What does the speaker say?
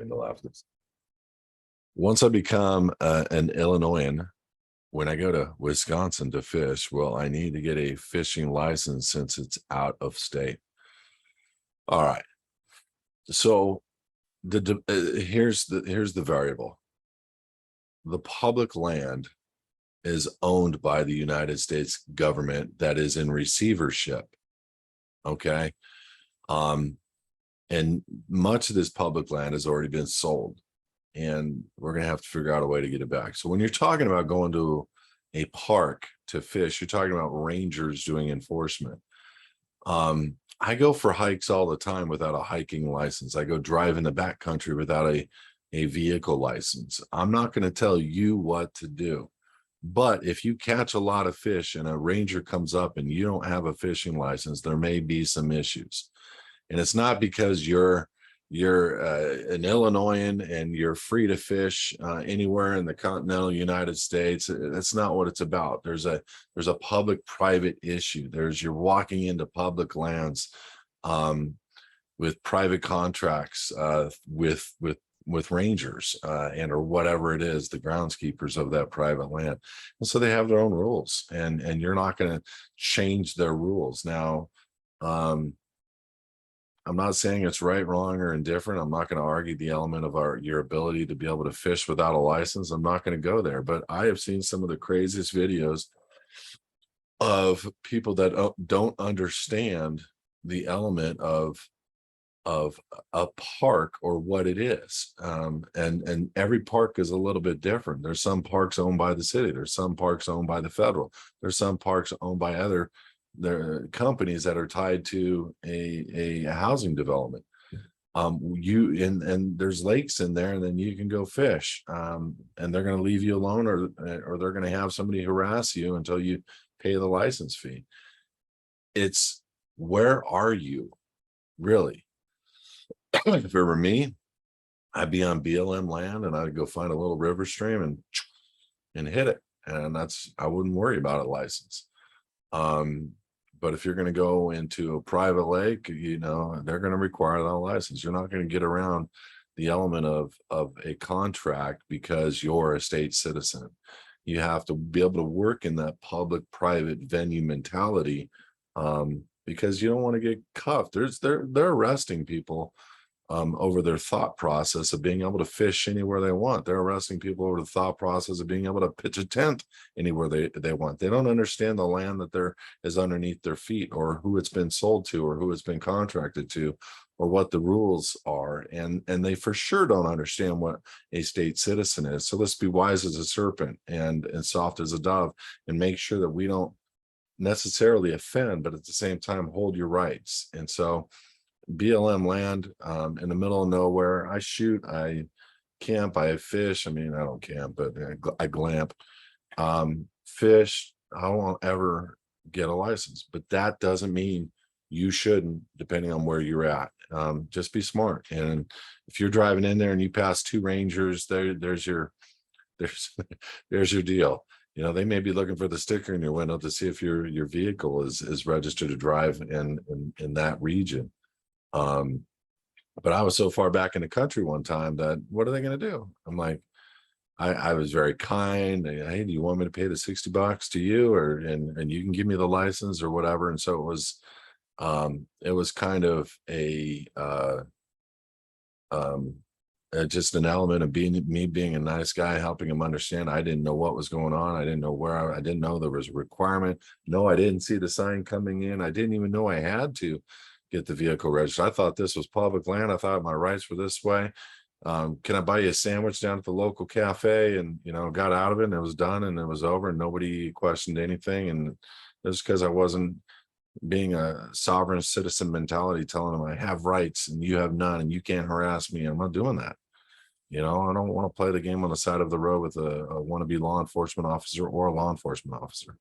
blaming the leftists. Once I become an Illinoisan, when I go to Wisconsin to fish, well, I need to get a fishing license since it's out of state. All right. So here's the variable. The public land is owned by the United States government that is in receivership. Okay. And much of this public land has already been sold, and we're going to have to figure out a way to get it back. So when you're talking about going to a park to fish, you're talking about rangers doing enforcement. I go for hikes all the time without a hiking license. I go drive in the backcountry without a vehicle license. I'm not going to tell you what to do. But if you catch a lot of fish and a ranger comes up and you don't have a fishing license, there may be some issues. And it's not because you're an Illinoisan and you're free to fish anywhere in the continental United States. That's not what it's about. There's a public-private issue. You're walking into public lands with private contracts with rangers and or whatever it is, the groundskeepers of that private land. And so they have their own rules, and you're not going to change their rules. Now, I'm not saying it's right, wrong, or indifferent. I'm not going to argue the element of your ability to be able to fish without a license. I'm not going to go there, but I have seen some of the craziest videos of people that don't understand the element of a park or what it is. And every park is a little bit different. There's some parks owned by the city. There's some parks owned by the federal. There's some parks owned by other companies that are tied to a housing development. And there's lakes in there, and then you can go fish. And they're going to leave you alone, or they're going to have somebody harass you until you pay the license fee. It's, where are you really? If it were me, I'd be on BLM land and I'd go find a little river stream and hit it. And I wouldn't worry about a license. But if you're going to go into a private lake, they're going to require that license. You're not going to get around the element of a contract because you're a state citizen. You have to be able to work in that public-private venue mentality, because you don't want to get cuffed. They're arresting people over their thought process of being able to fish anywhere they want. They're arresting people over the thought process of being able to pitch a tent anywhere they want. They don't understand the land that is underneath their feet, or who it's been sold to, or who it's been contracted to, or what the rules are. And they for sure don't understand what a state citizen is. So let's be wise as a serpent and soft as a dove, and make sure that we don't necessarily offend, but at the same time hold your rights. And so BLM land in the middle of nowhere, I shoot, I camp, I fish. I mean, I don't camp, but I glamp, fish. I won't ever get a license, but that doesn't mean you shouldn't, depending on where you're at. Just be smart. And if you're driving in there and you pass two rangers, there's your deal. They may be looking for the sticker in your window to see if your vehicle is registered to drive in that region. But I was so far back in the country one time that what are they going to do? I'm like, I was very kind. Hey, do you want me to pay the $60 to you, and you can give me the license or whatever? And so it was kind of just an element of me being a nice guy, helping him understand. I didn't know what was going on. I didn't know I didn't know there was a requirement. No, I didn't see the sign coming in. I didn't even know I had to get the vehicle registered. I thought this was public land. I thought my rights were this way. Can I buy you a sandwich down at the local cafe? And, got out of it, and it was done, and it was over, and nobody questioned anything. And it was because I wasn't being a sovereign citizen mentality, telling them I have rights and you have none, and you can't harass me. I'm not doing that. I don't want to play the game on the side of the road with a wannabe law enforcement officer or a law enforcement officer.